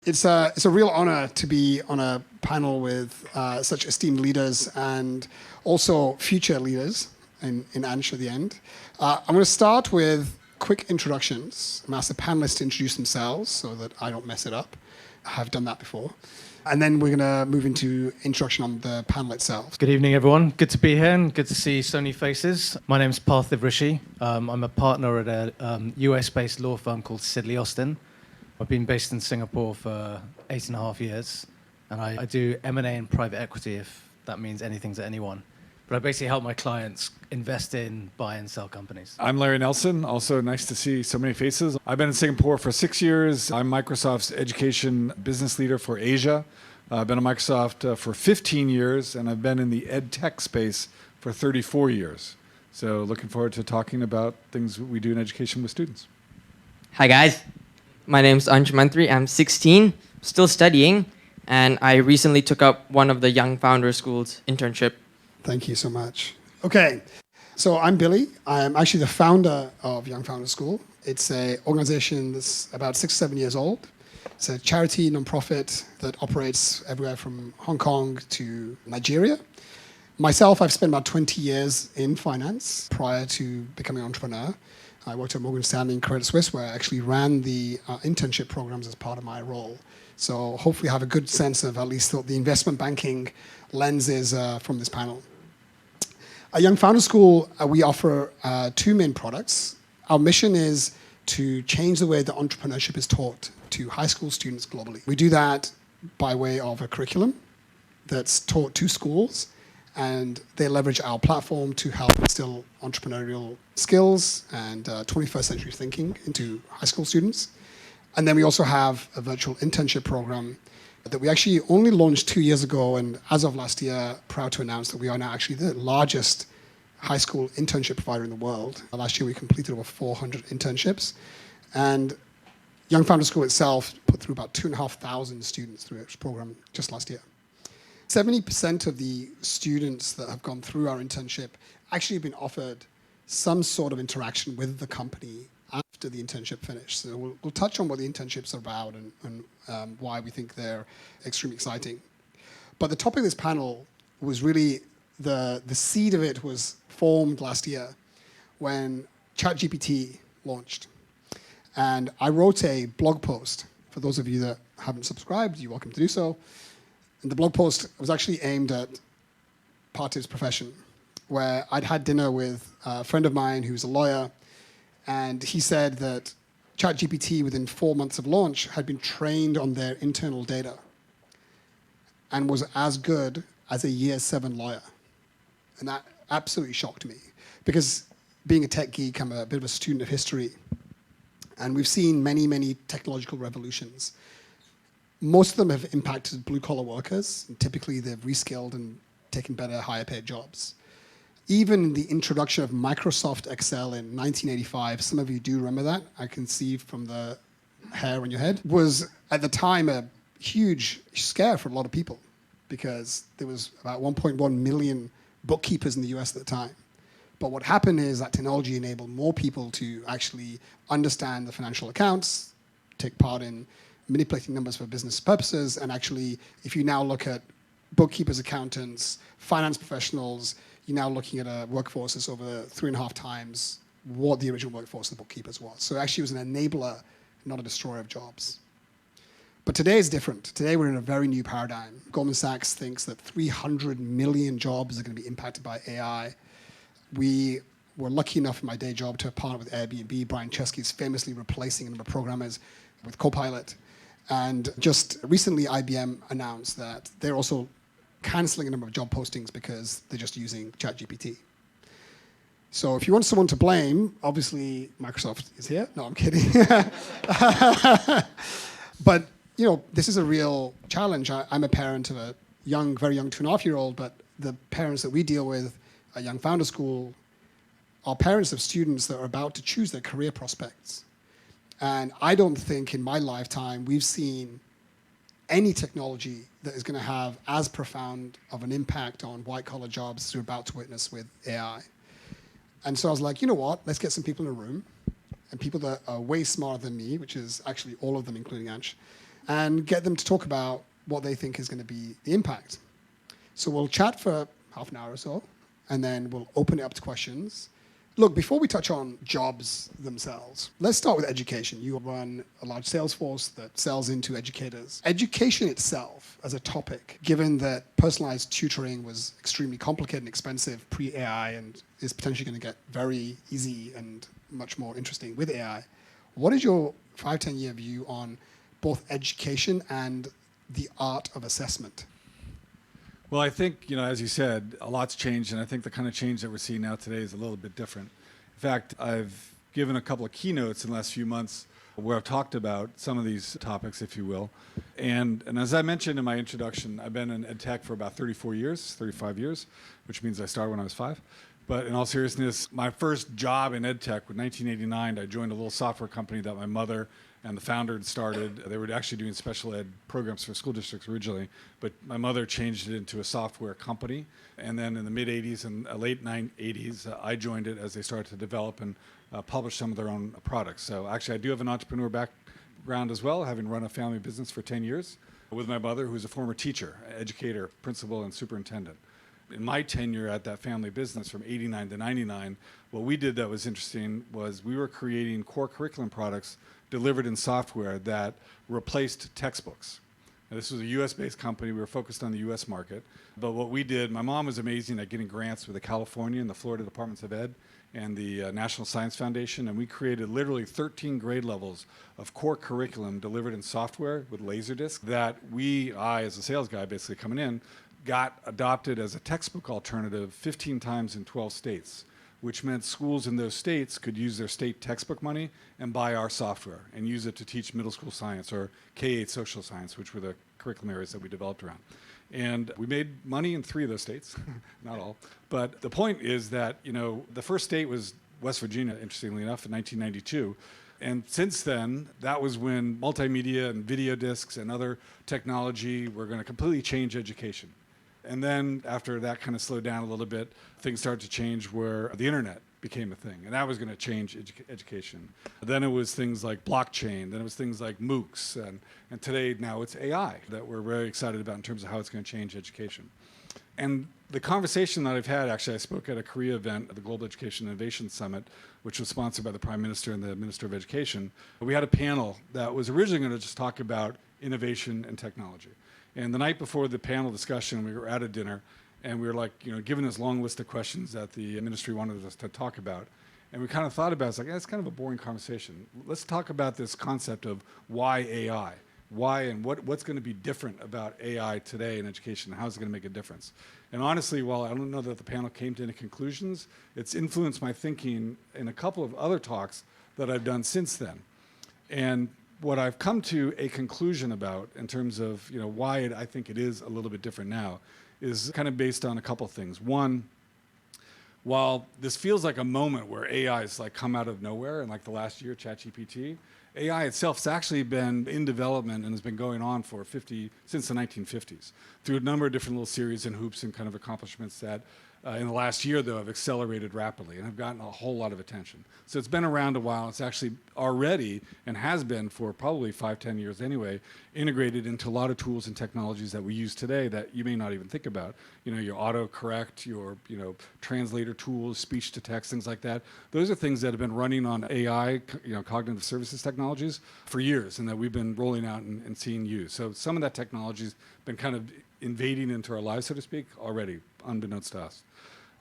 It's a real honor to be on a panel with such esteemed leaders and also future leaders in Ansh at the end. I'm going to start with quick introductions. I'm going to ask the panelists to introduce themselves so that I don't mess it up. I have done that before. And then we're going to move into introduction on the panel itself. Good evening, everyone. Good to be here and good to see so many faces. My name's Parthiv Rishi. I'm a partner at a US-based law firm called Sidley Austin. I've been based in Singapore for 8.5 years, and I do M&A and private equity, if that means anything to anyone. But I basically help my clients invest in, buy, and sell companies. I'm Larry Nelson. Also nice to see so many faces. I've been in Singapore for 6 years. I'm Microsoft's education business leader for Asia. I've been at Microsoft for 15 years, and I've been in the ed tech space for 34 years. So looking forward to talking about things we do in education with students. Hi, guys. My name's Ansh Mantri. I'm 16, still studying, and I recently took up one of the Young Founders School's internship. Thank you so much. Okay, so I'm Billy. I'm actually the founder of Young Founders School. It's an organization that's about 6 or 7 years old. It's a charity, nonprofit that operates everywhere from Hong Kong to Nigeria. Myself, I've spent about 20 years in finance prior to becoming an entrepreneur. I worked at Morgan Stanley and Credit Suisse, where I actually ran the internship programs as part of my role. So hopefully I have a good sense of at least the investment banking lenses from this panel. At Young Founders School, we offer two main products. Our mission is to change the way that entrepreneurship is taught to high school students globally. We do that by way of a curriculum that's taught to schools, and they leverage our platform to help instill entrepreneurial skills and 21st century thinking into high school students. And then we also have a virtual internship program that we actually only launched 2 years ago, and as of last year, proud to announce that we are now actually the largest high school internship provider in the world. Last year we completed over 400 internships, and Young Founders School itself put through about 2,500 students through its program just last year. 70% of the students that have gone through our internship actually have been offered some sort of interaction with the company after the internship finished. So we'll touch on what the internships are about and why we think they're extremely exciting. But the topic of this panel was really, the seed of it was formed last year when ChatGPT launched. And I wrote a blog post. For those of you that haven't subscribed, you're welcome to do so. And the blog post was actually aimed at Parthiv's profession, where I'd had dinner with a friend of mine who's a lawyer, and he said that ChatGPT, within 4 months of launch, had been trained on their internal data and was as good as a year 7 lawyer. And that absolutely shocked me, because being a tech geek, I'm a bit of a student of history, and we've seen many, many technological revolutions. Most of them have impacted blue-collar workers, and typically they've reskilled and taken better, higher-paid jobs. Even the introduction of Microsoft Excel in 1985, some of you do remember that, I can see from the hair on your head, was at the time a huge scare for a lot of people, because there was about 1.1 million bookkeepers in the US at the time. But what happened is that technology enabled more people to actually understand the financial accounts, take part in manipulating numbers for business purposes, and actually, if you now look at bookkeepers, accountants, finance professionals, you're now looking at a workforce that's over 3.5 times what the original workforce of the bookkeepers was. So actually it was an enabler, not a destroyer of jobs. But today is different. Today we're in a very new paradigm. Goldman Sachs thinks that 300 million jobs are going to be impacted by AI. We were lucky enough in my day job to partner with Airbnb. Brian Chesky is famously replacing a number of programmers with Copilot. And just recently, IBM announced that they're also canceling a number of job postings because they're just using ChatGPT. So if you want someone to blame, obviously Microsoft is here. No, I'm kidding. But you know, this is a real challenge. I'm a parent of a young, very young 2.5-year-old, but the parents that we deal with at Young Founders School are parents of students that are about to choose their career prospects. And I don't think in my lifetime we've seen any technology that is going to have as profound of an impact on white-collar jobs as we're about to witness with AI. And so I was like, you know what, let's get some people in a room, and people that are way smarter than me, which is actually all of them, including Ansh, and get them to talk about what they think is going to be the impact. So we'll chat for half an hour or so, and then we'll open it up to questions. Look, before we touch on jobs themselves, let's start with education. You run a large sales force that sells into educators. Education itself as a topic, given that personalized tutoring was extremely complicated and expensive pre-AI and is potentially going to get very easy and much more interesting with AI, what is your 5-10 year view on both education and the art of assessment? Well, I think, as you said, a lot's changed, and I think the kind of change that we're seeing now today is a little bit different. In fact, I've given a couple of keynotes in the last few months where I've talked about some of these topics, if you will. And as I mentioned in my introduction, I've been in ed tech for about 35 years, which means I started when I was 5. But in all seriousness, my first job in ed tech was 1989. I joined a little software company that my mother and the founder had started. They were actually doing special ed programs for school districts originally, but my mother changed it into a software company. And then in the mid-'80s and late 80s, I joined it as they started to develop and publish some of their own products. So actually, I do have an entrepreneur background as well, having run a family business for 10 years with my mother, who's a former teacher, educator, principal, and superintendent. In my tenure at that family business from 89 to 99, what we did that was interesting was we were creating core curriculum products delivered in software that replaced textbooks. Now, this was a US-based company. We were focused on the US market. But what we did, my mom was amazing at getting grants with the California and the Florida Departments of Ed and the National Science Foundation, and we created literally 13 grade levels of core curriculum delivered in software with Laserdisc that I, as a sales guy basically coming in, got adopted as a textbook alternative 15 times in 12 states, which meant schools in those states could use their state textbook money and buy our software and use it to teach middle school science or K-8 social science, which were the curriculum areas that we developed around. And we made money in 3 of those states, not all. But the point is that, the first state was West Virginia, interestingly enough, in 1992. And since then, that was when multimedia and video discs and other technology were going to completely change education. And then after that kind of slowed down a little bit, things started to change where the internet became a thing. And that was going to change education. Then it was things like blockchain. Then it was things like MOOCs. And today, now it's AI that we're very excited about in terms of how it's going to change education. And the conversation that I've had, actually, I spoke at a Korea event at the Global Education Innovation Summit, which was sponsored by the Prime Minister and the Minister of Education. We had a panel that was originally going to just talk about innovation and technology. And the night before the panel discussion, we were at a dinner, and we were given this long list of questions that the ministry wanted us to talk about. And we kind of thought about it, it's it's kind of a boring conversation. Let's talk about this concept of why AI. Why and what's going to be different about AI today in education, and how is it going to make a difference? And honestly, while I don't know that the panel came to any conclusions, it's influenced my thinking in a couple of other talks that I've done since then. And what I've come to a conclusion about in terms of why I think it is a little bit different now is kind of based on a couple things. One, while this feels like a moment where AI has come out of nowhere in the last year, ChatGPT, AI itself has actually been in development and has been going on for since the 1950s through a number of different little series and hoops and kind of accomplishments that in the last year, though, have accelerated rapidly and have gotten a whole lot of attention. So it's been around a while. It's actually already, and has been for probably 5-10 years anyway, integrated into a lot of tools and technologies that we use today that you may not even think about. Your autocorrect, your translator tools, speech to text, things like that. Those are things that have been running on AI, cognitive services technologies, for years, and that we've been rolling out and seeing used. So some of that technology's been kind of invading into our lives, so to speak, already, unbeknownst to us.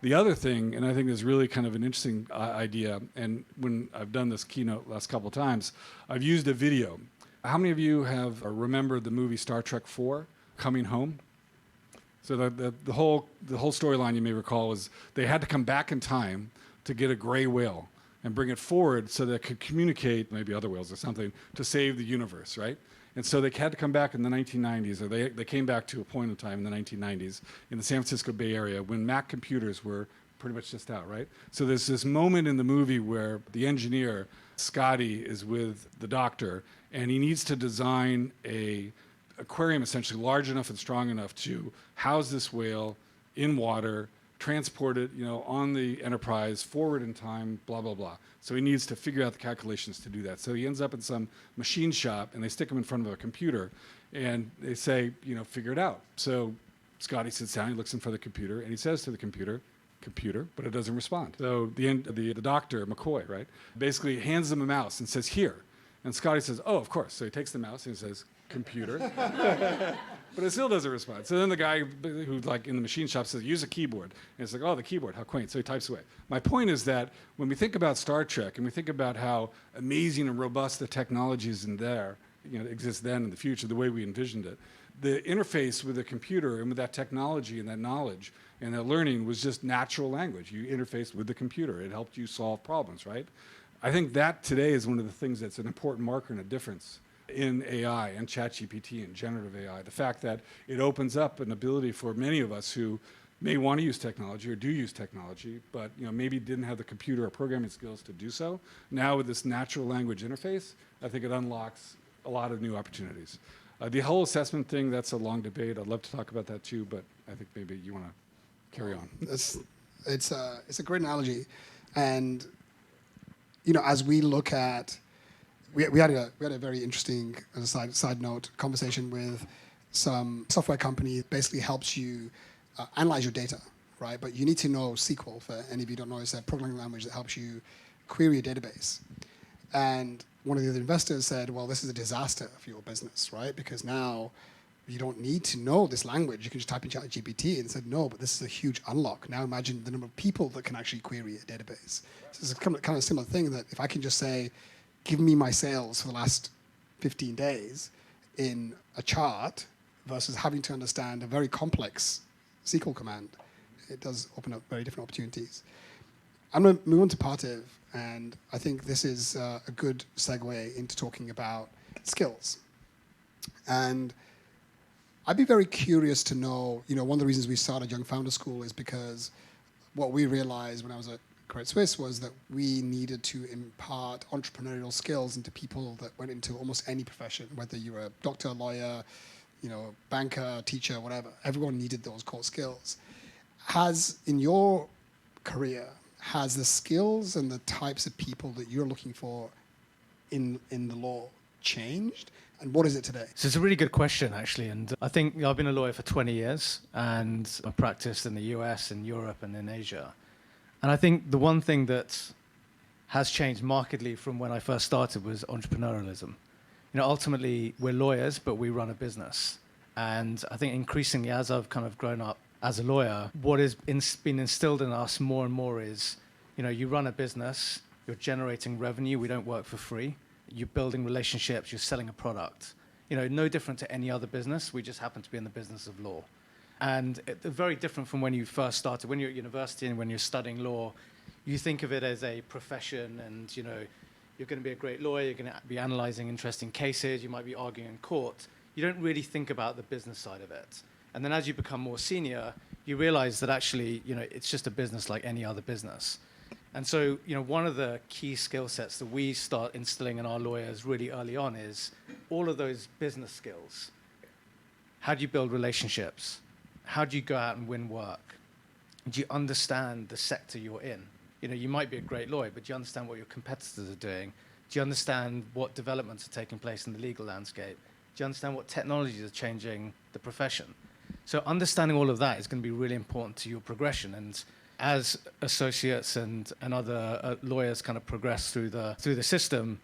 The other thing, and I think is really kind of an interesting idea, and when I've done this keynote last couple of times, I've used a video. How many of you have remembered the movie Star Trek IV, Coming Home? So the whole storyline, you may recall, was they had to come back in time to get a gray whale and bring it forward so that it could communicate, maybe other whales or something, to save the universe, right? And so they had to come back in the 1990s, or they came back to a point in time in the 1990s in the San Francisco Bay Area when Mac computers were pretty much just out, right? So there's this moment in the movie where the engineer, Scotty, is with the doctor, and he needs to design a aquarium essentially large enough and strong enough to house this whale in water, transport it, on the enterprise, forward in time, blah, blah, blah. So he needs to figure out the calculations to do that. So he ends up in some machine shop, and they stick him in front of a computer, and they say, figure it out. So Scotty sits down, he looks in front of the computer, and he says to the computer, but it doesn't respond. So the doctor, McCoy, right, basically hands him a mouse and says, here. And Scotty says, oh, of course. So he takes the mouse and he says, computer. But it still doesn't respond. So then the guy who's like in the machine shop says, use a keyboard. And it's like, oh, the keyboard, how quaint. So he types away. My point is that when we think about Star Trek and we think about how amazing and robust the technologies in there, exist then in the future, the way we envisioned it, the interface with the computer and with that technology and that knowledge and that learning was just natural language. You interfaced with the computer. It helped you solve problems, right? I think that today is one of the things that's an important marker and a difference in AI and ChatGPT and generative AI. The fact that it opens up an ability for many of us who may want to use technology or do use technology, but maybe didn't have the computer or programming skills to do so. Now with this natural language interface, I think it unlocks a lot of new opportunities. The whole assessment thing, that's a long debate. I'd love to talk about that too, but I think maybe you want to carry on. It's a great analogy. And as we look at, we had a very interesting, as a side note, conversation with some software company that basically helps you analyze your data, right? But you need to know SQL. For any of you who don't know, it's a programming language that helps you query a database. And one of the other investors said, well, this is a disaster for your business, right? Because now you don't need to know this language. You can just type in ChatGPT, and said, no, but this is a huge unlock. Now imagine the number of people that can actually query a database. So it's a kind of a similar thing that if I can just say, give me my sales for the last 15 days in a chart versus having to understand a very complex SQL command, it does open up very different opportunities. I'm going to move on to Parthiv, and I think this is a good segue into talking about skills. And I'd be very curious to know, one of the reasons we started Young Founder School is because what we realized when I was at Credit Suisse was that we needed to impart entrepreneurial skills into people that went into almost any profession, whether you're a doctor, lawyer, banker, teacher, whatever. Everyone needed those core skills. In your career, has the skills and the types of people that you're looking for in the law changed? And what is it today? So it's a really good question, actually. And I think I've been a lawyer for 20 years, and I practiced in the US, in Europe, and in Asia. And I think the one thing that has changed markedly from when I first started was entrepreneurialism. Ultimately, we're lawyers, but we run a business. And I think increasingly, as I've kind of grown up as a lawyer, what has been instilled in us more and more is, you run a business, you're generating revenue, we don't work for free. You're building relationships, you're selling a product. No different to any other business, we just happen to be in the business of law. And it's very different from when you first started. When you're at university and when you're studying law, you think of it as a profession and, you're going to be a great lawyer, you're going to be analyzing interesting cases, you might be arguing in court. You don't really think about the business side of it. And then as you become more senior, you realize that actually, it's just a business like any other business. And so, one of the key skill sets that we start instilling in our lawyers really early on is all of those business skills. How do you build relationships? How do you go out and win work? Do you understand the sector you're in? You might be a great lawyer, but do you understand what your competitors are doing? Do you understand what developments are taking place in the legal landscape? Do you understand what technologies are changing the profession? So understanding all of that is going to be really important to your progression. And as associates and other lawyers kind of progress through the system,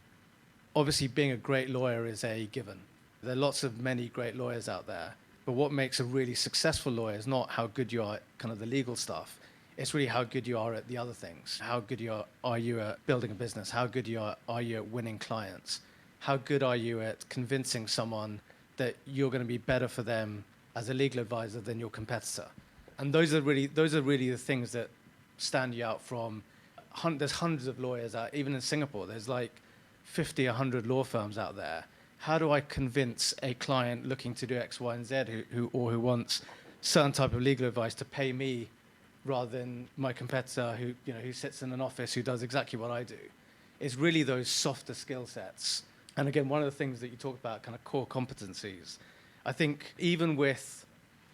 obviously being a great lawyer is a given. There are many great lawyers out there. But what makes a really successful lawyer is not how good you are at kind of the legal stuff. It's really how good you are at the other things. How good are you at building a business? How good are you at winning clients? How good are you at convincing someone that you're going to be better for them as a legal advisor than your competitor? And those are really the things that stand you out from. There's hundreds of lawyers out, even in Singapore. There's like 50, 100 law firms out there. How do I convince a client looking to do X, Y, and Z who wants certain type of legal advice to pay me rather than my competitor who sits in an office who does exactly what I do? It's really those softer skill sets. And again, one of the things that you talk about, kind of core competencies, I think even with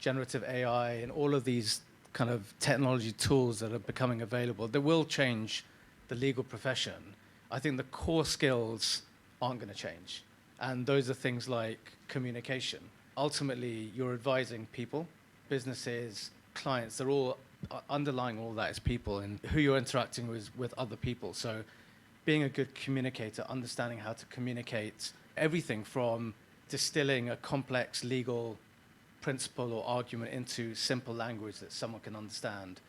generative AI and all of these kind of technology tools that are becoming available that will change the legal profession, I think the core skills aren't going to change. And those are things like communication. Ultimately, you're advising people, businesses, clients. They're all underlying all that is people and who you're interacting with other people. So being a good communicator, understanding how to communicate everything from distilling a complex legal principle or argument into simple language that someone can understand,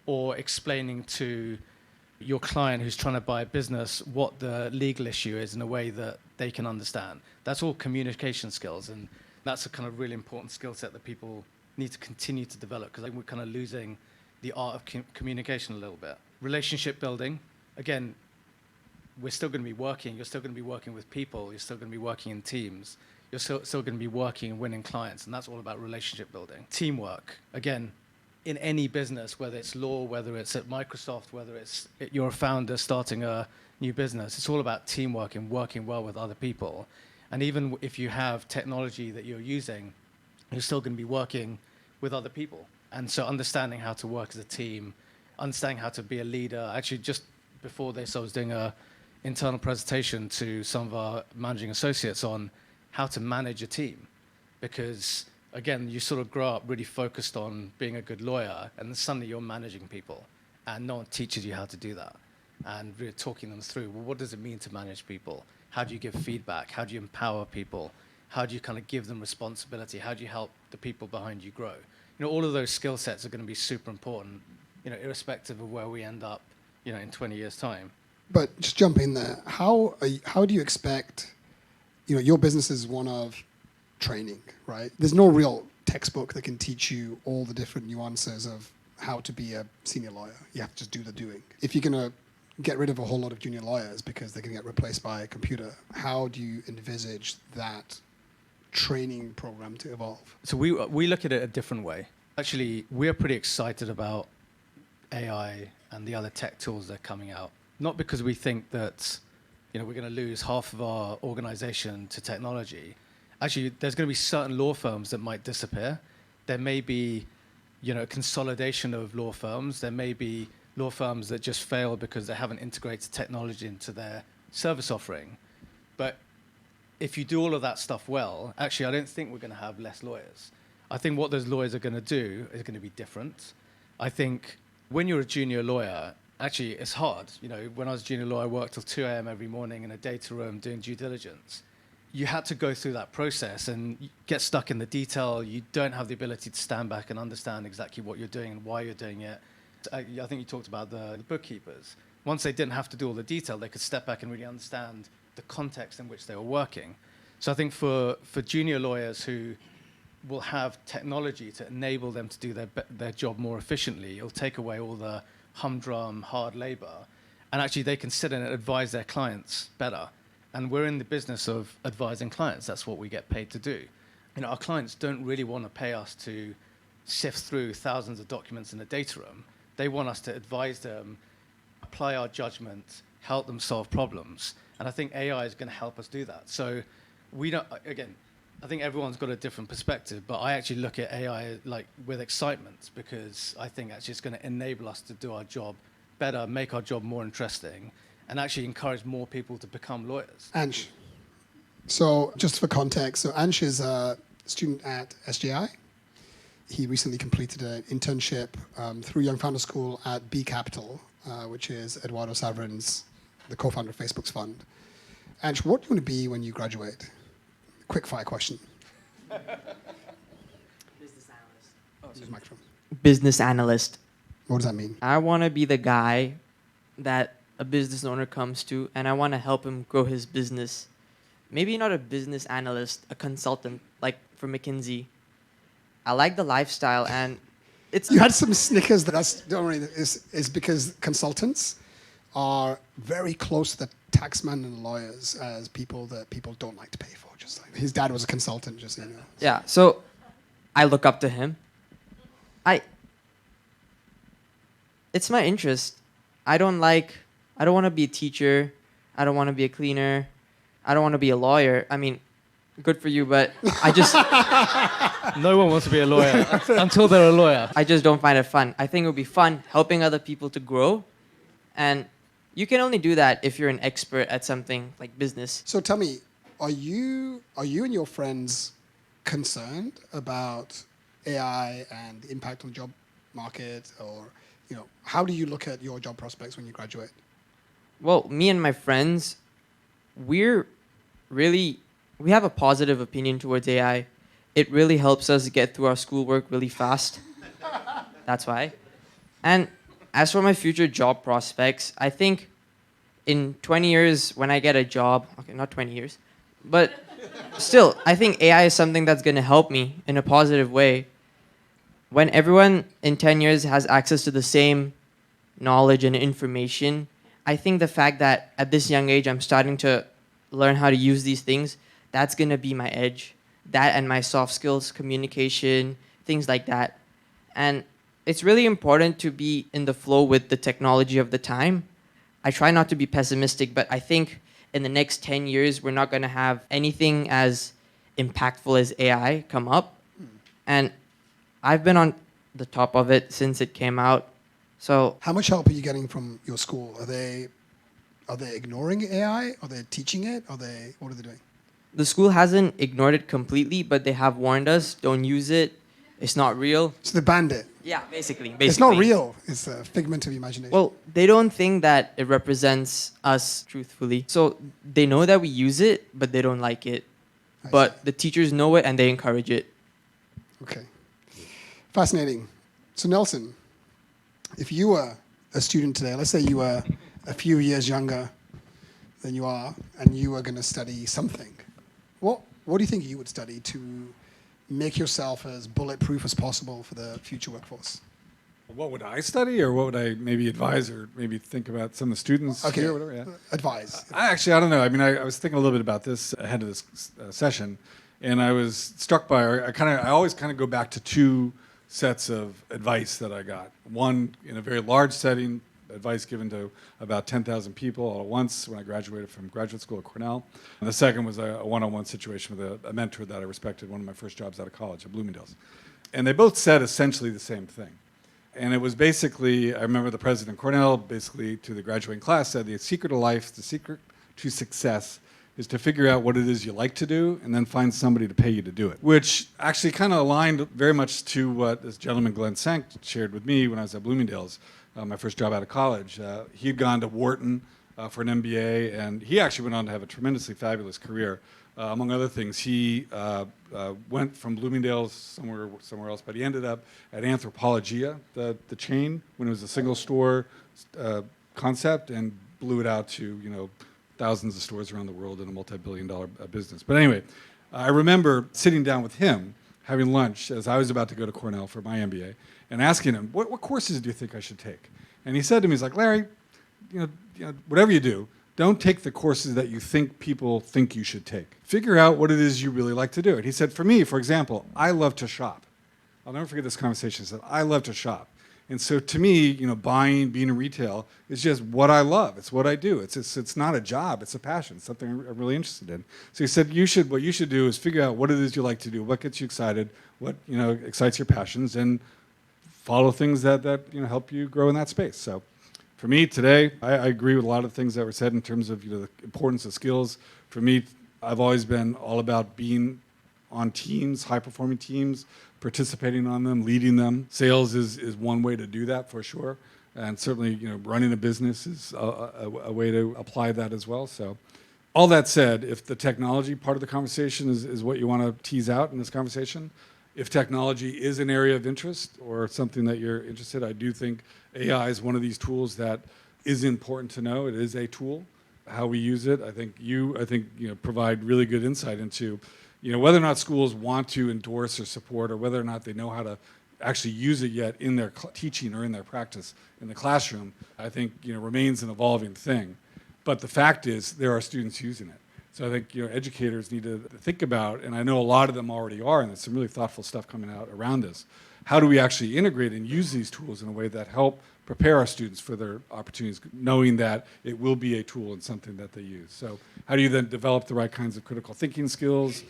or explaining to your client who's trying to buy a business what the legal issue is in a way that they can understand. That's all communication skills, and that's a kind of really important skill set that people need to continue to develop, because I think we're kind of losing the art of communication a little bit. Relationship building, again, we're still going to be working. You're still going to be working with people. You're still going to be working in teams. You're still going to be working and winning clients, and that's all about relationship building. Teamwork, again, in any business, whether it's law, whether it's at Microsoft, whether you're a founder starting a new business, it's all about teamwork and working well with other people. And even if you have technology that you're using, you're still going to be working with other people. And so understanding how to work as a team, understanding how to be a leader. Actually, just before this, I was doing an internal presentation to some of our managing associates on how to manage a team, because again, you sort of grow up really focused on being a good lawyer, and then suddenly you're managing people, and no one teaches you how to do that. And really talking them through, well, what does it mean to manage people? How do you give feedback? How do you empower people? How do you kind of give them responsibility? How do you help the people behind you grow? You know, all of those skill sets are going to be super important, you know, irrespective of where we end up, you know, in 20 years' time. But just jump in there. How do you expect, you know, your business is one of training, right? There's no real textbook that can teach you all the different nuances of how to be a senior lawyer. You have to just do the doing. If you're going to get rid of a whole lot of junior lawyers because they're going to get replaced by a computer, how do you envisage that training program to evolve? So we look at it a different way. Actually, we're pretty excited about AI and the other tech tools that are coming out. Not because we think that, you know, we're going to lose half of our organization to technology. Actually, there's going to be certain law firms that might disappear. There may be, you know, a consolidation of law firms. There may be law firms that just fail because they haven't integrated technology into their service offering. But if you do all of that stuff well, actually, I don't think we're going to have less lawyers. I think what those lawyers are going to do is going to be different. I think when you're a junior lawyer, actually, it's hard. You know, when I was a junior lawyer, I worked till 2 a.m. every morning in a data room doing due diligence. You had to go through that process and get stuck in the detail. You don't have the ability to stand back and understand exactly what you're doing and why you're doing it. I think you talked about the bookkeepers. Once they didn't have to do all the detail, they could step back and really understand the context in which they were working. So I think for junior lawyers who will have technology to enable them to do their job more efficiently, it'll take away all the humdrum, hard labor, and actually they can sit and advise their clients better. And we're in the business of advising clients. That's what we get paid to do. You know, our clients don't really want to pay us to sift through thousands of documents in a data room. They want us to advise them, apply our judgment, help them solve problems. And I think AI is going to help us do that. So we don't, again, I think everyone's got a different perspective, but I actually look at AI like with excitement, because I think actually it's going to enable us to do our job better, make our job more interesting, and actually encourage more people to become lawyers. Ansh. So just for context, so Ansh is a student at SJI. He recently completed an internship through Young Founder School at B Capital, which is Eduardo Saverin's, the co-founder of Facebook's fund. Ansh, what do you want to be when you graduate? Quick fire question. Business analyst. Use the microphone. Business analyst. What does that mean? I want to be the guy that a business owner comes to, and I want to help him grow his business. Maybe not a business analyst, a consultant, like for McKinsey. I like the lifestyle, and it's... You had some snickers don't worry, is because consultants are very close to the taxman and lawyers as people that people don't like to pay for. Just like his dad was a consultant, just so you know. Yeah, so I look up to him. It's my interest. I don't want to be a teacher. I don't want to be a cleaner. I don't want to be a lawyer. I mean, good for you, but I just No one wants to be a lawyer until they're a lawyer. I just don't find it fun. I think it would be fun helping other people to grow, and you can only do that if you're an expert at something like business. So tell me, are you and your friends concerned about AI and the impact on the job market, or how do you look at your job prospects when you graduate? Well, me and my friends, we're we have a positive opinion towards AI. It really helps us get through our schoolwork really fast. That's why. And as for my future job prospects, I think in 20 years when I get a job, okay, not 20 years, but still, I think AI is something that's going to help me in a positive way. When everyone in 10 years has access to the same knowledge and information, I think the fact that at this young age I'm starting to learn how to use these things, that's going to be my edge. That and my soft skills, communication, things like that. And it's really important to be in the flow with the technology of the time. I try not to be pessimistic, but I think in the next 10 years, we're not going to have anything as impactful as AI come up. And I've been on the top of it since it came out. So How much help are you getting from your school? Are they ignoring AI? Are they teaching it? What are they doing? the school hasn't ignored it completely, but they have warned us, don't use it. It's not real. So they banned it. Yeah, basically. It's not real. It's a figment of imagination. Well, they don't think that it represents us truthfully. So they know that we use it, but they don't like it. I see. But the teachers know it and they encourage it. Okay. Fascinating. So Nelson, if you were a student today, let's say you were a few years younger than you are, and you were going to study something, what do you think you would study to make yourself as bulletproof as possible for the future workforce? What would I study, or what would I maybe advise, or maybe think about some of the students Okay. here, or whatever? Yeah. Advise. I don't know. I mean, I was thinking a little bit about this ahead of this session, and I was struck by. I always kind of go back to two sets of advice that I got. One in a very large setting, advice given to about 10,000 people all at once when I graduated from graduate school at Cornell. And the second was a one-on-one situation with a mentor that I respected, one of my first jobs out of college at Bloomingdale's. And they both said essentially the same thing. And it was basically, I remember the president of Cornell basically to the graduating class said, the secret to life, the secret to success is to figure out what it is you like to do and then find somebody to pay you to do it. Which actually kind of aligned very much to what this gentleman, Glenn Sank, shared with me when I was at Bloomingdale's, my first job out of college. He'd gone to Wharton for an MBA, and he actually went on to have a tremendously fabulous career. Among other things, he went from Bloomingdale's somewhere else, but he ended up at Anthropologia, the chain, when it was a single store concept, and blew it out to thousands of stores around the world in a multi-billion-dollar business. But anyway, I remember sitting down with him, having lunch as I was about to go to Cornell for my MBA, and asking him, what courses do you think I should take? And he said to me, he's like, Larry, whatever you do, don't take the courses that you think people think you should take. Figure out what it is you really like to do. And he said, for me, for example, I love to shop. I'll never forget this conversation. He said, I love to shop. And so to me, buying, being in retail is just what I love. It's what I do. It's not a job. It's a passion. It's something I'm really interested in. So he said, what you should do is figure out what it is you like to do, what gets you excited, what excites your passions, and follow things that help you grow in that space. So for me today, I agree with a lot of things that were said in terms of the importance of skills. For me, I've always been all about being on teams, high-performing teams, participating on them, leading them. Sales is one way to do that for sure, and certainly running a business is a way to apply that as well. So, all that said, if the technology part of the conversation is what you want to tease out in this conversation, if technology is an area of interest or something that you're interested, I do think AI is one of these tools that is important to know. It is a tool. How we use it, I think provide really good insight into whether or not schools want to endorse or support, or whether or not they know how to actually use it yet in their teaching or in their practice in the classroom, I think remains an evolving thing. But the fact is, there are students using it. So I think educators need to think about, and I know a lot of them already are, and there's some really thoughtful stuff coming out around this. How do we actually integrate and use these tools in a way that help prepare our students for their opportunities, knowing that it will be a tool and something that they use. So how do you then develop the right kinds of critical thinking skills,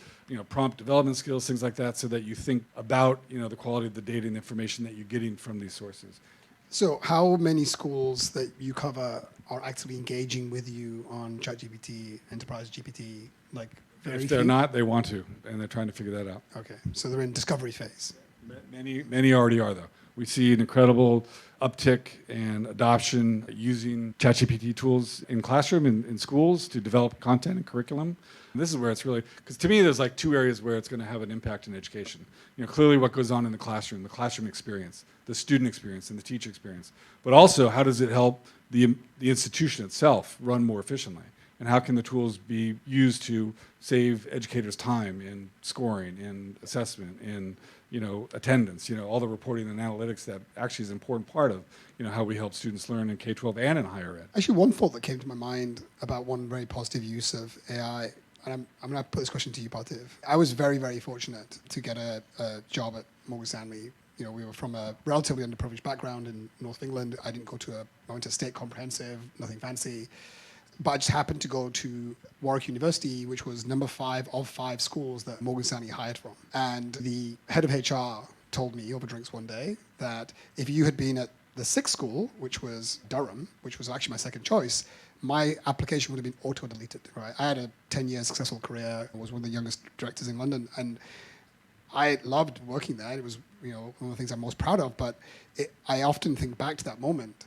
prompt development skills, things like that, so that you think about, the quality of the data and information that you're getting from these sources? So how many schools that you cover are actively engaging with you on ChatGPT, Enterprise GPT? Like very If they're few? not, they want to, and they're trying to figure that out. Okay, so they're in discovery phase. Many already are, though. We see an incredible uptick and adoption using ChatGPT tools in classroom, in schools, to develop content and curriculum. And this is where it's really, because to me, there's like two areas where it's going to have an impact in education. Clearly what goes on in the classroom experience, the student experience, and the teacher experience. But also, how does it help the institution itself run more efficiently? And how can the tools be used to save educators time in scoring, in assessment, in attendance, all the reporting and analytics that actually is an important part of how we help students learn in K-12 and in higher ed. Actually, one thought that came to my mind about one very positive use of AI, and I'm going to put this question to you, Parthiv. I was very, very fortunate to get a job at Morgan Stanley. We were from a relatively underprivileged background in North England. I went to state comprehensive, nothing fancy. But I just happened to go to Warwick University, which was number 5 of 5 schools that Morgan Stanley hired from. And the head of HR told me over drinks one day that if you had been at the 6th school, which was Durham, which was actually my second choice, my application would have been auto-deleted, right? I had a 10-year successful career. I was one of the youngest directors in London. And I loved working there. It was one of the things I'm most proud of. But I often think back to that moment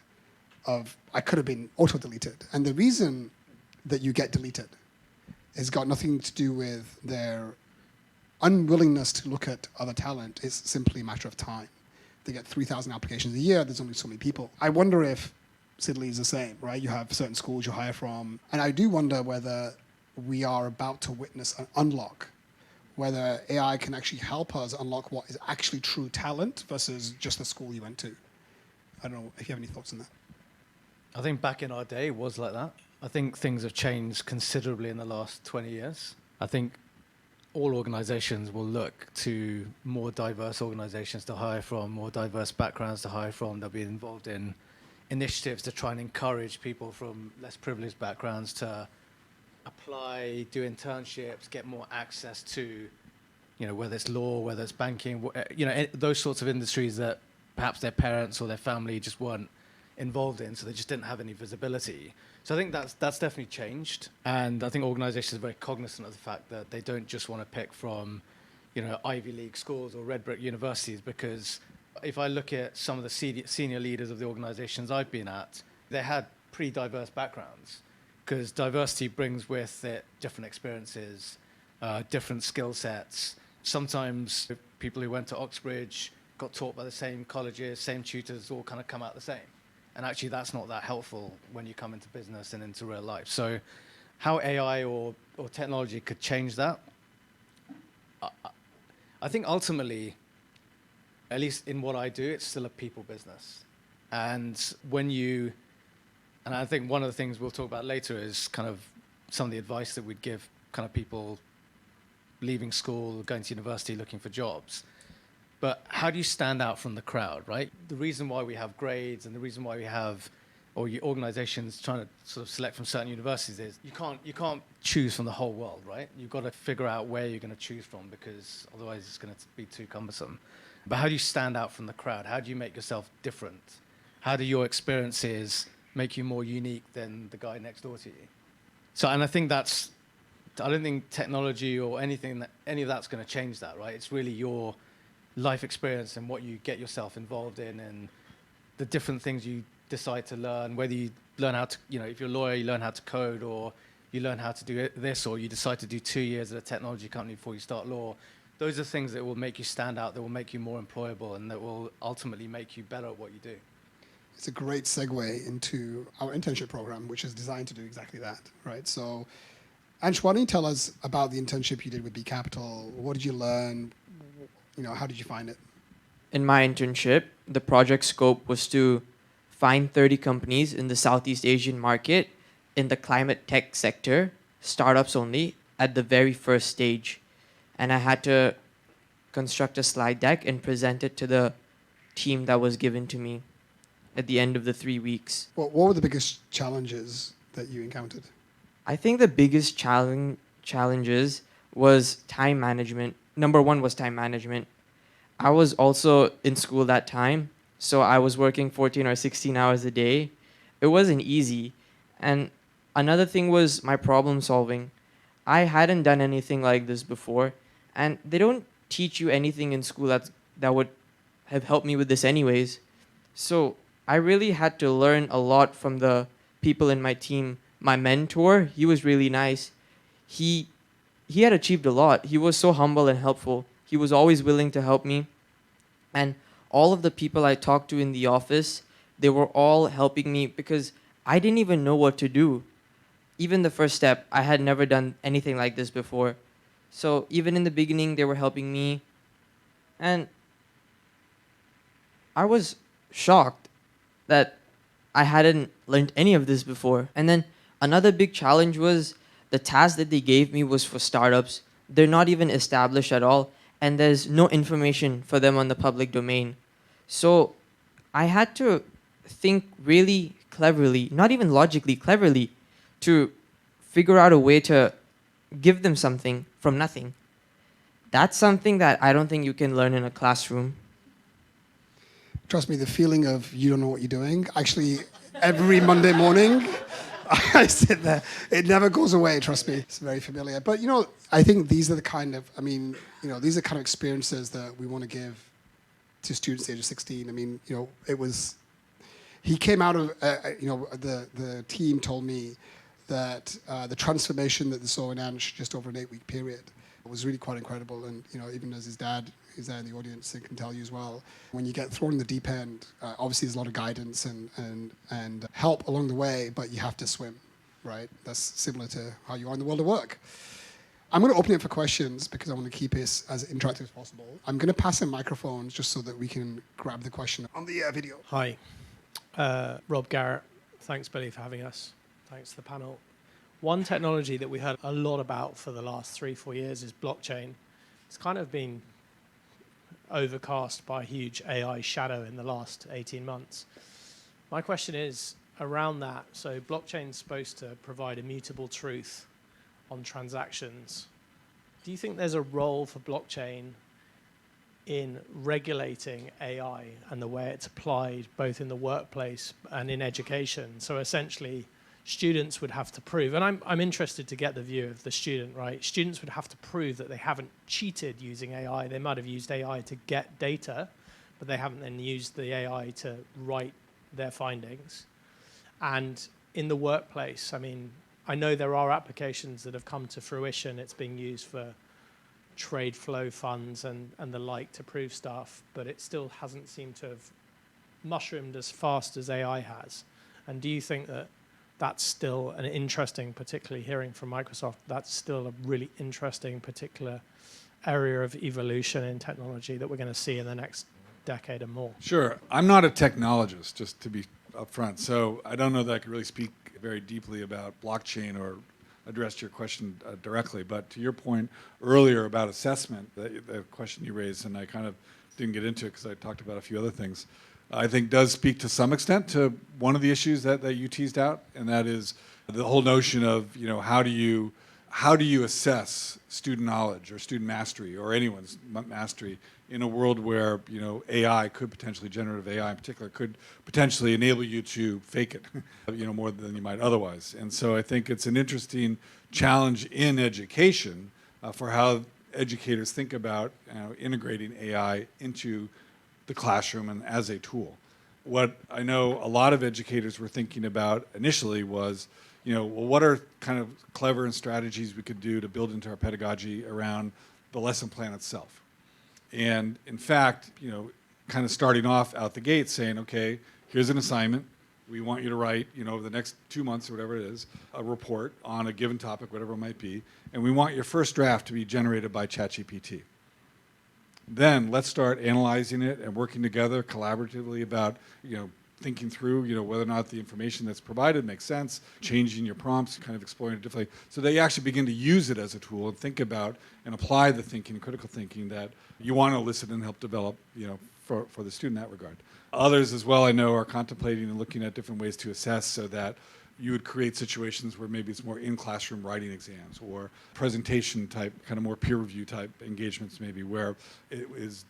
of I could have been auto-deleted. And the reason that you get deleted has got nothing to do with their unwillingness to look at other talent. It's simply a matter of time. They get 3,000 applications a year. There's only so many people. I wonder if Sidley is the same, right? You have certain schools you hire from. And I do wonder whether we are about to witness an unlock, whether AI can actually help us unlock what is actually true talent versus just the school you went to. I don't know if you have any thoughts on that. I think back in our day it was like that. I think things have changed considerably in the last 20 years. I think all organizations will look to more diverse organizations to hire from, more diverse backgrounds to hire from. They'll be involved in initiatives to try and encourage people from less privileged backgrounds to apply, do internships, get more access to, whether it's law, whether it's banking, those sorts of industries that perhaps their parents or their family just weren't involved in, so they just didn't have any visibility. So I think that's definitely changed, and I think organizations are very cognizant of the fact that they don't just want to pick from, Ivy League schools or red brick universities, because if I look at some of the senior leaders of the organizations I've been at, they had pretty diverse backgrounds, because diversity brings with it different experiences, different skill sets. Sometimes people who went to Oxbridge got taught by the same colleges, same tutors, all kind of come out the same. And actually, that's not that helpful when you come into business and into real life. So how AI or technology could change that, I think ultimately, at least in what I do, it's still a people business. And I think one of the things we'll talk about later is kind of some of the advice that we'd give kind of people leaving school, going to university, looking for jobs. But how do you stand out from the crowd, right? The reason why we have grades and the reason why we have, or your organizations trying to sort of select from certain universities is you can't choose from the whole world, right? You've got to figure out where you're going to choose from, because otherwise it's going to be too cumbersome. But how do you stand out from the crowd? How do you make yourself different? How do your experiences make you more unique than the guy next door to you? So, and I think I don't think technology or any of that's going to change that, right? It's really your life experience and what you get yourself involved in and the different things you decide to learn, whether you learn how to, if you're a lawyer, you learn how to code, or you learn how to do this, or you decide to do 2 years at a technology company before you start law. Those are things that will make you stand out, that will make you more employable, and that will ultimately make you better at what you do. It's a great segue into our internship program, which is designed to do exactly that, right? So, Ansh, why don't you tell us about the internship you did with B Capital? What did you learn? How did you find it? In my internship, the project scope was to find 30 companies in the Southeast Asian market in the climate tech sector, startups only, at the very first stage. And I had to construct a slide deck and present it to the team that was given to me. at the end of the 3 weeks. What were the biggest challenges that you encountered? I think the biggest challenges was time management. Number one was time management. I was also in school that time, so I was working 14 or 16 hours a day. It wasn't easy. And another thing was my problem solving. I hadn't done anything like this before, and they don't teach you anything in school that would have helped me with this anyways. So I really had to learn a lot from the people in my team. My mentor, he was really nice. He had achieved a lot. He was so humble and helpful. He was always willing to help me. And all of the people I talked to in the office, they were all helping me because I didn't even know what to do. Even the first step, I had never done anything like this before. So even in the beginning, they were helping me. And I was shocked that I hadn't learned any of this before. And then another big challenge was the task that they gave me was for startups. They're not even established at all, and there's no information for them on the public domain. So I had to think really cleverly, not even logically, cleverly, to figure out a way to give them something from nothing. That's something that I don't think you can learn in a classroom. Trust me, the feeling of you don't know what you're doing, actually, every Monday morning, I sit there. It never goes away, trust me. It's very familiar. But, I think these are the kind of, these are kind of experiences that we want to give to students age of 16. He came out of, the team told me that the transformation that they saw in Ansh just over an 8-week period was really quite incredible. And, even as his dad is there in the audience and can tell you as well, when you get thrown in the deep end, obviously there's a lot of guidance and help along the way, but you have to swim, right? That's similar to how you are in the world of work. I'm going to open it for questions because I want to keep it as interactive as possible. I'm going to pass in microphones just so that we can grab the question on the video. Hi, Rob Garrett. Thanks, Billy, for having us. Thanks to the panel. One technology that we heard a lot about for the last 3-4 years is blockchain. It's kind of been overcast by a huge AI shadow in the last 18 months. My question is around that. So blockchain's supposed to provide immutable truth on transactions. Do you think there's a role for blockchain in regulating AI and the way it's applied both in the workplace and in education? So essentially, students would have to prove, and I'm interested to get the view of the student, right? Students would have to prove that they haven't cheated using AI. They might have used AI to get data, but they haven't then used the AI to write their findings. And in the workplace, I know there are applications that have come to fruition. It's being used for trade flow funds and the like to prove stuff, but it still hasn't seemed to have mushroomed as fast as AI has. And do you think that that's still an interesting, particularly hearing from Microsoft, that's still a really interesting particular area of evolution in technology that we're going to see in the next decade or more? Sure. I'm not a technologist, just to be upfront, so I don't know that I could really speak very deeply about blockchain or address your question directly. But to your point earlier about assessment, the question you raised, and I kind of didn't get into it because I talked about a few other things, I think does speak to some extent to one of the issues that you teased out, and that is the whole notion of how do you assess student knowledge or student mastery or anyone's mastery in a world where AI could potentially, generative AI in particular, could potentially enable you to fake it more than you might otherwise. And so I think it's an interesting challenge in education for how educators think about integrating AI into the classroom and as a tool. What I know a lot of educators were thinking about initially was, what are kind of clever and strategies we could do to build into our pedagogy around the lesson plan itself. And in fact, kind of starting off out the gate saying, okay, here's an assignment. We want you to write, over the next 2 months or whatever it is, a report on a given topic, whatever it might be. And we want your first draft to be generated by ChatGPT. Then let's start analyzing it and working together collaboratively about, thinking through, whether or not the information that's provided makes sense, changing your prompts, kind of exploring it differently, so that you actually begin to use it as a tool and think about and apply the thinking, critical thinking that you want to elicit and help develop, for the student in that regard. Others as well, I know, are contemplating and looking at different ways to assess so that you would create situations where maybe it's more in-classroom writing exams or presentation type, kind of more peer review type engagements maybe, where it is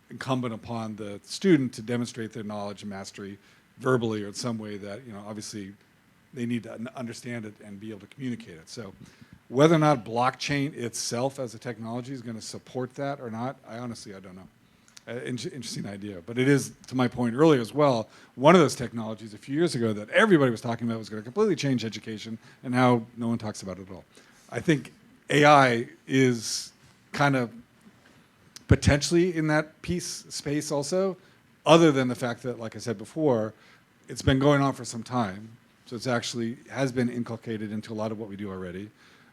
incumbent upon the student to demonstrate their knowledge and mastery verbally or in some way that, obviously they need to understand it and be able to communicate it. So whether or not blockchain itself as a technology is going to support that or not, I don't know. Interesting idea. But it is, to my point earlier as well, one of those technologies a few years ago that everybody was talking about was going to completely change education, and now no one talks about it at all. I think AI is kind of potentially in that space also, other than the fact that, like I said before, it's been going on for some time. So it's actually has been inculcated into a lot of what we do already.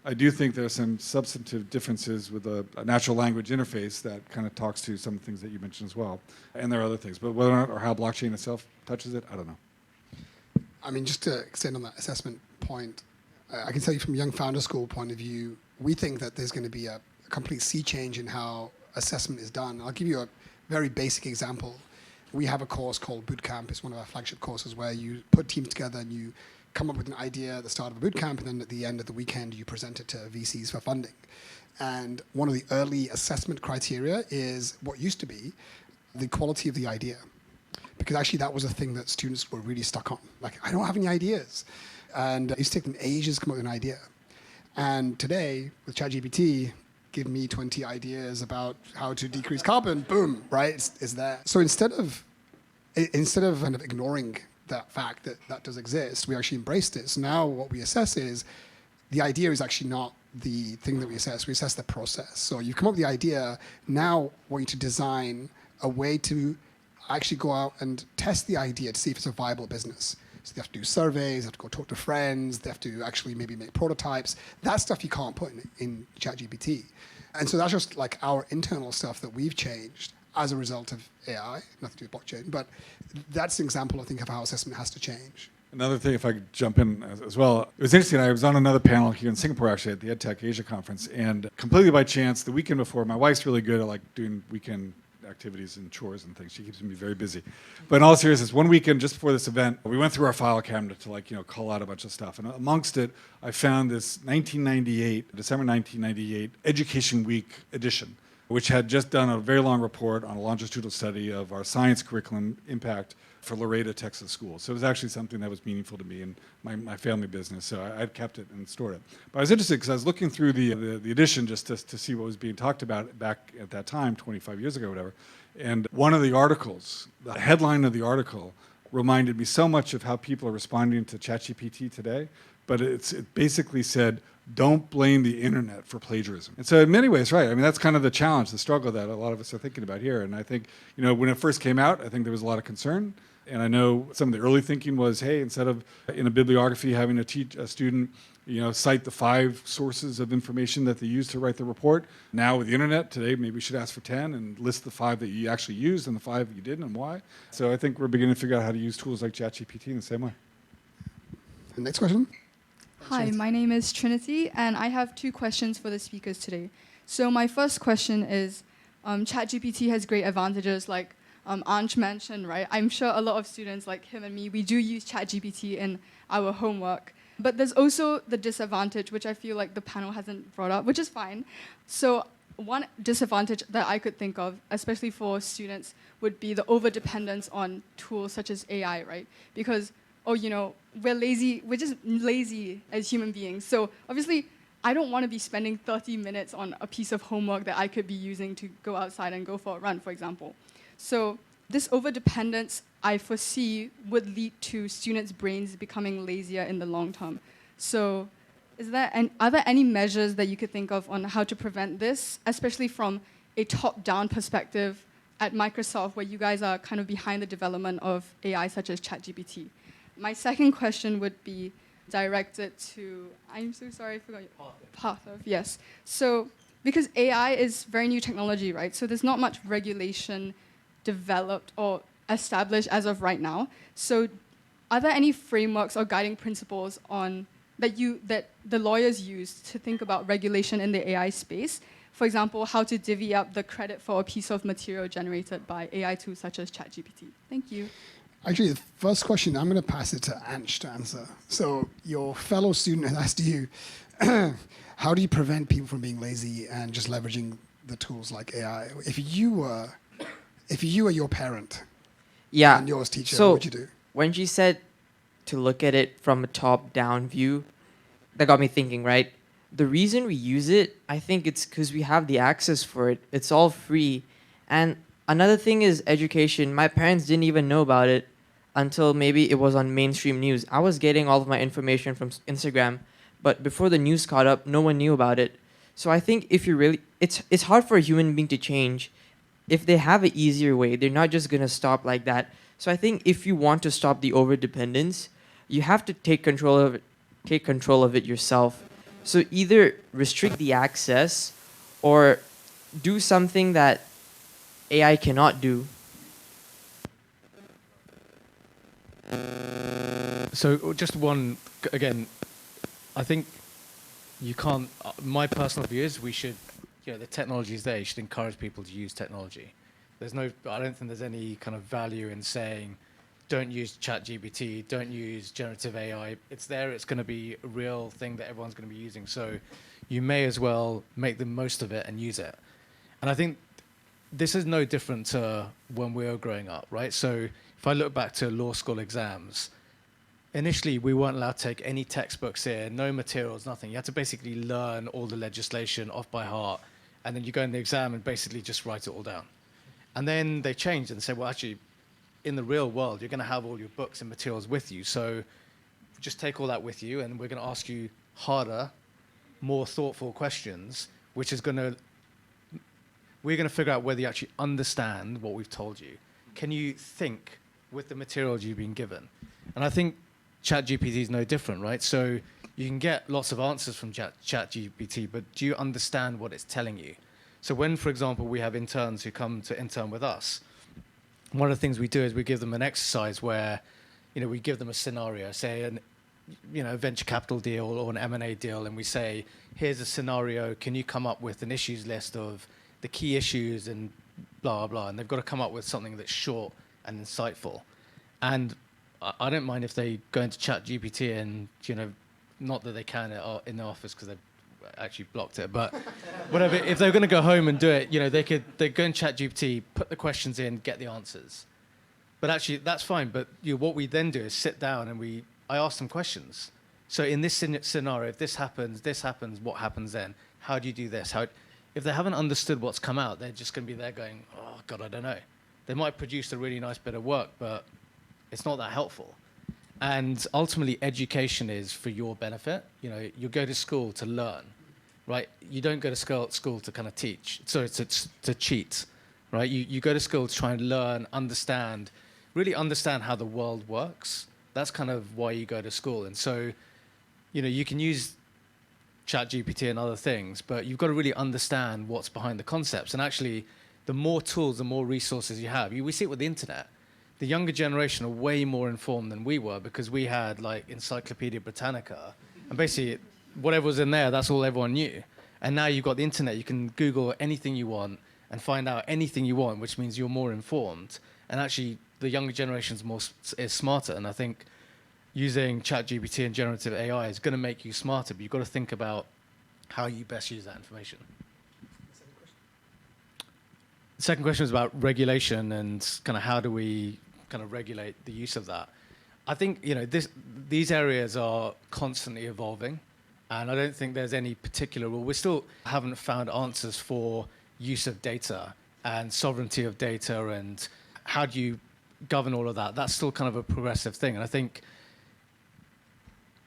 I do think there are some substantive differences with a natural language interface that kind of talks to some of the things that you mentioned as well. And there are other things. But whether or not or how blockchain itself touches it, I don't know. I mean, just to extend on that assessment point, I can tell you from Young Founder School point of view, we think that there's going to be a complete sea change in how assessment is done. I'll give you a very basic example. We have a course called Bootcamp. It's one of our flagship courses where you put teams together and you come up with an idea at the start of a boot camp, and then at the end of the weekend, you present it to VCs for funding. And one of the early assessment criteria is what used to be the quality of the idea. Because actually that was a thing that students were really stuck on. Like, I don't have any ideas. And it used to take them ages to come up with an idea. And today, with ChatGPT, give me 20 ideas about how to decrease carbon, boom, right? It's there. So instead of kind of ignoring that fact that that does exist, we actually embraced it. So now what we assess is the idea is actually not the thing that we assess. We assess the process. So you come up with the idea. Now we need to design a way to actually go out and test the idea to see if it's a viable business. So they have to do surveys, they have to go talk to friends, they have to actually maybe make prototypes. That stuff you can't put in ChatGPT. And so that's just like our internal stuff that we've changed as a result of AI, nothing to do with blockchain. But that's an example, I think, of how assessment has to change. Another thing, if I could jump in as well, it was interesting. I was on another panel here in Singapore, actually, at the EdTech Asia conference, and completely by chance, the weekend before, my wife's really good at like doing weekend activities and chores and things. She keeps me very busy. But in all seriousness, one weekend just before this event, we went through our file cabinet to call out a bunch of stuff. And amongst it, I found this December 1998 Education Week edition, which had just done a very long report on a longitudinal study of our science curriculum impact for Laredo, Texas schools. So it was actually something that was meaningful to me and my family business. So I'd kept it and stored it. But I was interested because I was looking through the edition just to see what was being talked about back at that time, 25 years ago, whatever. And one of the articles, the headline of the article, reminded me so much of how people are responding to ChatGPT today. But it basically said, don't blame the internet for plagiarism. And so in many ways, right, I mean, that's kind of the challenge, the struggle that a lot of us are thinking about here. And I think, when it first came out, I think there was a lot of concern. And I know some of the early thinking was, hey, instead of in a bibliography having to a student, cite the 5 sources of information that they used to write the report, now with the internet today, maybe we should ask for 10 and list the 5 that you actually used and the 5 that you didn't and why. So I think we're beginning to figure out how to use tools like ChatGPT in the same way. The next question. Hi, my name is Trinity, and I have 2 questions for the speakers today. So my first question is, ChatGPT has great advantages, like Ansh mentioned, right? I'm sure a lot of students like him and me, we do use ChatGPT in our homework. But there's also the disadvantage, which I feel like the panel hasn't brought up, which is fine. So one disadvantage that I could think of, especially for students, would be the overdependence on tools such as AI, right? Because we're lazy, we're just lazy as human beings. So obviously, I don't want to be spending 30 minutes on a piece of homework that I could be using to go outside and go for a run, for example. So this overdependence, I foresee, would lead to students' brains becoming lazier in the long term. So are there any measures that you could think of on how to prevent this, especially from a top-down perspective at Microsoft, where you guys are kind of behind the development of AI such as ChatGPT? My second question would be directed to, I'm so sorry, I forgot your Parthiv, yes. So, because AI is very new technology, right? So there's not much regulation developed or established as of right now. So are there any frameworks or guiding principles that the lawyers use to think about regulation in the AI space for example, how to divvy up the credit for a piece of material generated by AI tools such as ChatGPT? Thank you. Actually, the first question, I'm going to pass it to Ansh to answer. So your fellow student has asked you, how do you prevent people from being lazy and just leveraging the tools like AI? If you were your parent Yeah. and yours teacher, So what would you do? when she said to look at it from a top-down view, that got me thinking, right? The reason we use it, I think it's because we have the access for it. It's all free. And another thing is education. My parents didn't even know about it until maybe it was on mainstream news. I was getting all of my information from Instagram, but before the news caught up, no one knew about it. So I think if you really, it's hard for a human being to change. If they have an easier way, they're not just gonna stop like that. So I think if you want to stop the overdependence, you have to take control of it yourself. So either restrict the access or do something that AI cannot do. So just one, again, I think you can't, my personal view is we should, the technology is there, you should encourage people to use technology. I don't think there's any kind of value in saying, don't use ChatGPT, don't use generative AI. It's there, it's going to be a real thing that everyone's going to be using. So you may as well make the most of it and use it. And I think this is no different to when we were growing up, right? So if I look back to law school exams, initially we weren't allowed to take any textbooks here, no materials, nothing. You had to basically learn all the legislation off by heart, and then you go in the exam and basically just write it all down. And then they changed and said, well, actually, in the real world, you're going to have all your books and materials with you. So just take all that with you, and we're going to ask you harder, more thoughtful questions, which is we're going to figure out whether you actually understand what we've told you. Can you think with the materials you've been given? And I think ChatGPT is no different, right? So you can get lots of answers from ChatGPT, but do you understand what it's telling you? So when, for example, we have interns who come to intern with us, one of the things we do is we give them an exercise where, we give them a scenario, say a venture capital deal or an M&A deal, and we say, here's a scenario, can you come up with an issues list of the key issues and blah, blah, blah, and they've got to come up with something that's short and insightful. And I don't mind if they go into ChatGPT and, not that they can in the office because they've actually blocked it, but whatever. If they're going to go home and do it, they go in ChatGPT, put the questions in, get the answers. But actually, that's fine. But what we then do is sit down and I ask them questions. So in this scenario, if this happens, what happens then? How do you do this? If they haven't understood what's come out, they're just going to be there going, oh, God, I don't know. They might produce a really nice bit of work, but it's not that helpful. And ultimately, education is for your benefit. You go to school to learn, right? You don't go to school to kind of teach. So it's to cheat, right? You go to school to try and learn, really understand how the world works. That's kind of why you go to school. And so, you can use ChatGPT and other things, but you've got to really understand what's behind the concepts. And actually, the more tools, the more resources you have. We see it with the internet. The younger generation are way more informed than we were because we had like Encyclopedia Britannica, and basically whatever was in there, that's all everyone knew. And now you've got the internet, you can Google anything you want and find out anything you want, which means you're more informed. And actually, the younger generation is smarter. And I think using ChatGPT and generative AI is going to make you smarter, but you've got to think about how you best use that information. The second question is about regulation and kind of how do we kind of regulate the use of that. I think these areas are constantly evolving, and I don't think there's any particular rule. We still haven't found answers for use of data and sovereignty of data and how do you govern all of that. That's still kind of a progressive thing, and I think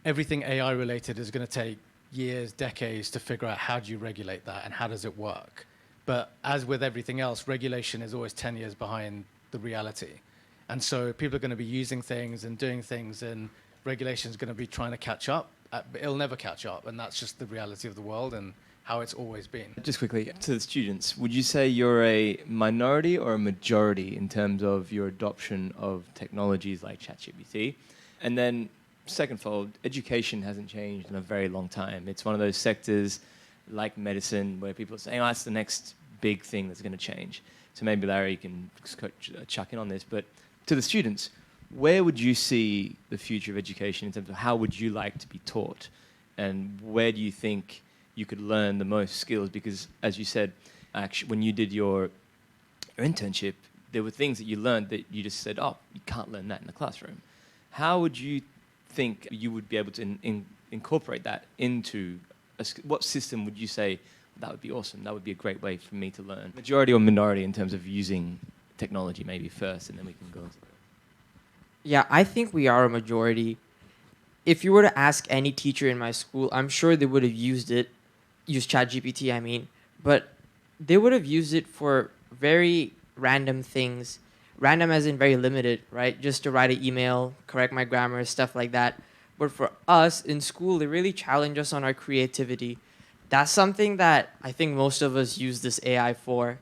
everything AI related is going to take years, decades to figure out how do you regulate that and how does it work. But as with everything else, regulation is always 10 years behind the reality. And so people are going to be using things and doing things, and regulation is going to be trying to catch up. But it'll never catch up, and that's just the reality of the world and how it's always been. Just quickly, to the students, would you say you're a minority or a majority in terms of your adoption of technologies like ChatGPT? And then secondfold, education hasn't changed in a very long time. It's one of those sectors like medicine, where people are saying, oh, that's the next big thing that's going to change. So maybe Larry can chuck in on this. But to the students, where would you see the future of education in terms of how would you like to be taught? And where do you think you could learn the most skills? Because as you said, actually, when you did your internship, there were things that you learned that you just said, oh, you can't learn that in the classroom. How would you think you would be able to incorporate that into what system would you say, that would be awesome, that would be a great way for me to learn? Majority or minority in terms of using technology maybe first, and then we can go. Yeah, I think we are a majority. If you were to ask any teacher in my school, I'm sure they would have used ChatGPT, I mean, but they would have used it for very random things. Random as in very limited, right? Just to write an email, correct my grammar, stuff like that. But for us in school, they really challenge us on our creativity. That's something that I think most of us use this AI for.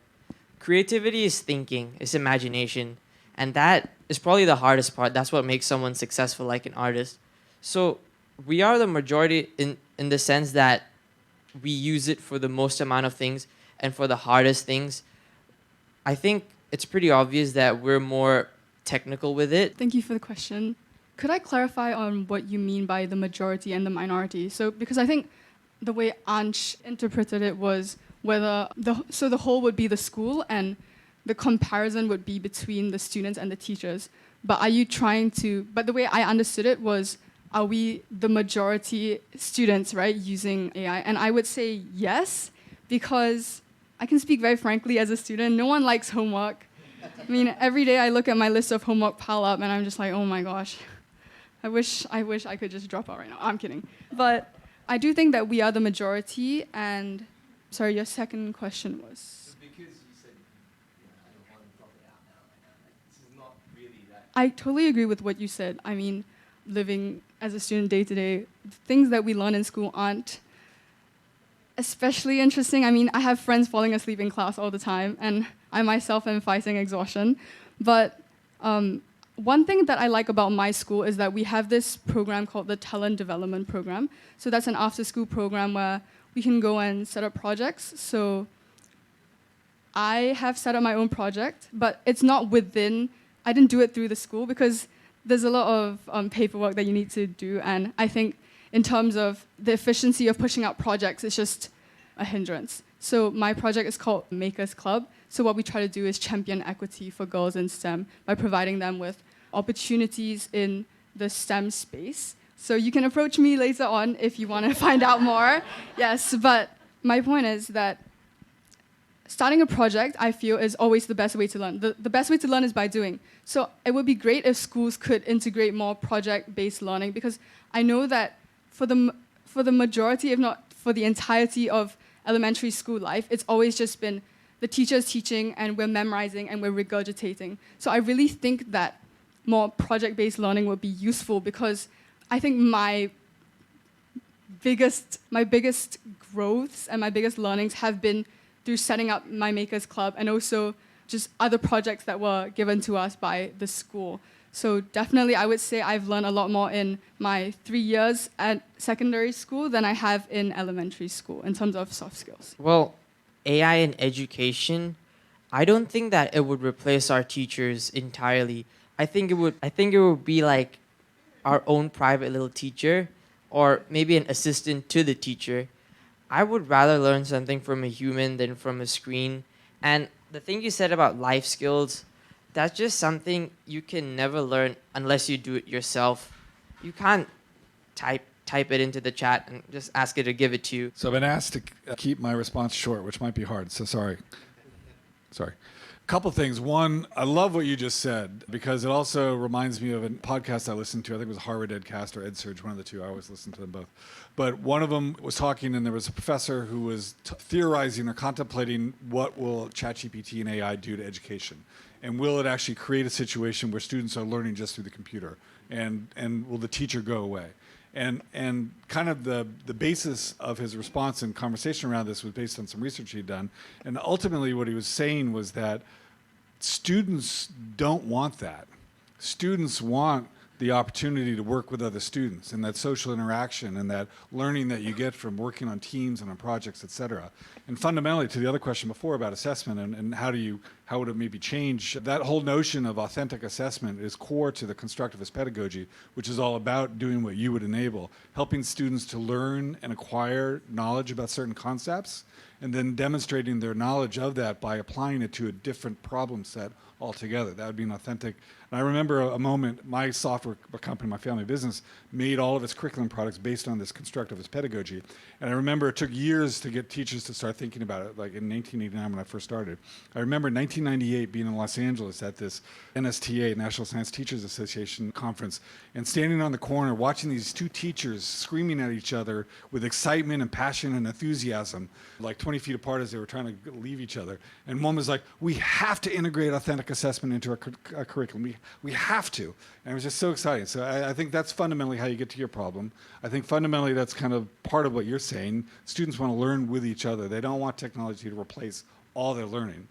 Creativity is thinking, it's imagination. And that is probably the hardest part. That's what makes someone successful, like an artist. So we are the majority in the sense that we use it for the most amount of things and for the hardest things. I think it's pretty obvious that we're more technical with it. Thank you for the question. Could I clarify on what you mean by the majority and the minority? So, because I think the way Ansh interpreted it was whether the whole would be the school and the comparison would be between the students and the teachers. But the way I understood it was, are we the majority students, right, using AI? And I would say yes, because I can speak very frankly as a student, no one likes homework. I mean, every day I look at my list of homework pile up and I'm just like, oh my gosh, I wish I could just drop out right now. I'm kidding. But I do think that we are the majority. And sorry, your second question was? Because you said, I don't want to drop it out now. This is not really that. I totally agree with what you said. I mean, living as a student day to day, the things that we learn in school aren't especially interesting. I mean, I have friends falling asleep in class all the time, and I myself am fighting exhaustion. But one thing that I like about my school is that we have this program called the Talent Development Program. So that's an after-school program where we can go and set up projects. So I have set up my own project, but it's not I didn't do it through the school because there's a lot of paperwork that you need to do. And I think in terms of the efficiency of pushing out projects, it's just a hindrance. So my project is called Makers Club. So what we try to do is champion equity for girls in STEM by providing them with opportunities in the STEM space. So you can approach me later on if you want to find out more. Yes, but my point is that starting a project, I feel, is always the best way to learn. The best way to learn is by doing. So it would be great if schools could integrate more project-based learning, because I know that for the majority, if not for the entirety of elementary school life, it's always just been the teacher's teaching and we're memorizing and we're regurgitating. So I really think that more project-based learning would be useful, because I think my biggest growths and my biggest learnings have been through setting up my Makers Club and also just other projects that were given to us by the school. So definitely I would say I've learned a lot more in my 3 years at secondary school than I have in elementary school in terms of soft skills. Well, AI in education, I don't think that it would replace our teachers entirely. I think it would be like our own private little teacher, or maybe an assistant to the teacher. I would rather learn something from a human than from a screen. And the thing you said about life skills, that's just something you can never learn unless you do it yourself. You can't type it into the chat and just ask it to give it to you. So I've been asked to keep my response short, which might be hard. So sorry. Couple things. One, I love what you just said, because it also reminds me of a podcast I listened to. I think it was Harvard EdCast or EdSurge, one of the two. I always listen to them both. But one of them was talking, and there was a professor who was theorizing or contemplating what will ChatGPT and AI do to education. And will it actually create a situation where students are learning just through the computer? And will the teacher go away? And kind of the basis of his response and conversation around this was based on some research he'd done. And ultimately what he was saying was that students don't want that. Students want the opportunity to work with other students and that social interaction and that learning that you get from working on teams and on projects, et cetera. And fundamentally, to the other question before about assessment and how would it maybe change, that whole notion of authentic assessment is core to the constructivist pedagogy, which is all about doing what you would enable, helping students to learn and acquire knowledge about certain concepts, and then demonstrating their knowledge of that by applying it to a different problem set altogether. That would be an authentic. And I remember a moment, my software company, my family business, made all of its curriculum products based on this constructivist pedagogy. And I remember it took years to get teachers to start thinking about it, like in 1989 when I first started. I remember in 1998 being in Los Angeles at this NSTA, National Science Teachers Association conference, and standing on the corner watching these two teachers screaming at each other with excitement and passion and enthusiasm, like 20 feet apart as they were trying to leave each other. And one was like, we have to integrate authentic assessment into our curriculum. We have to. And it was just so exciting. So I think that's fundamentally how you get to your problem. I think fundamentally that's kind of part of what you're saying. Students want to learn with each other. They don't want technology to replace all their learning.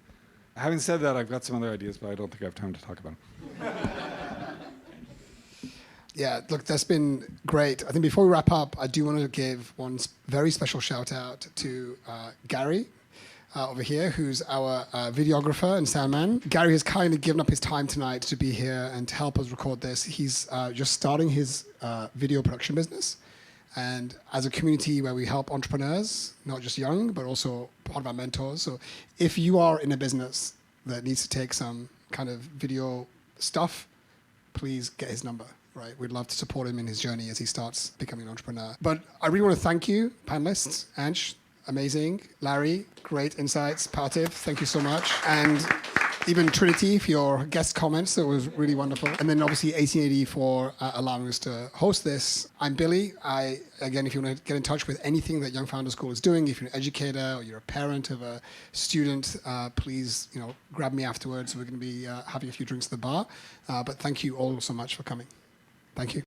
Having said that, I've got some other ideas, but I don't think I have time to talk about them. Yeah, look, that's been great. I think before we wrap up, I do want to give one very special shout out to Gary over here, who's our videographer and soundman. Gary has kindly given up his time tonight to be here and to help us record this. He's just starting his video production business. And as a community where we help entrepreneurs, not just young, but also part of our mentors. So if you are in a business that needs to take some kind of video stuff, please get his number. Right, we'd love to support him in his journey as he starts becoming an entrepreneur. But I really want to thank you, panelists. Ansh, amazing. Larry, great insights. Parthiv, thank you so much. And even Trinity for your guest comments. That was really wonderful. And then obviously 1880 for allowing us to host this. I'm Billy. Again, if you want to get in touch with anything that Young Founders School is doing, if you're an educator or you're a parent of a student, please grab me afterwards. We're going to be having a few drinks at the bar. But thank you all so much for coming. Thank you.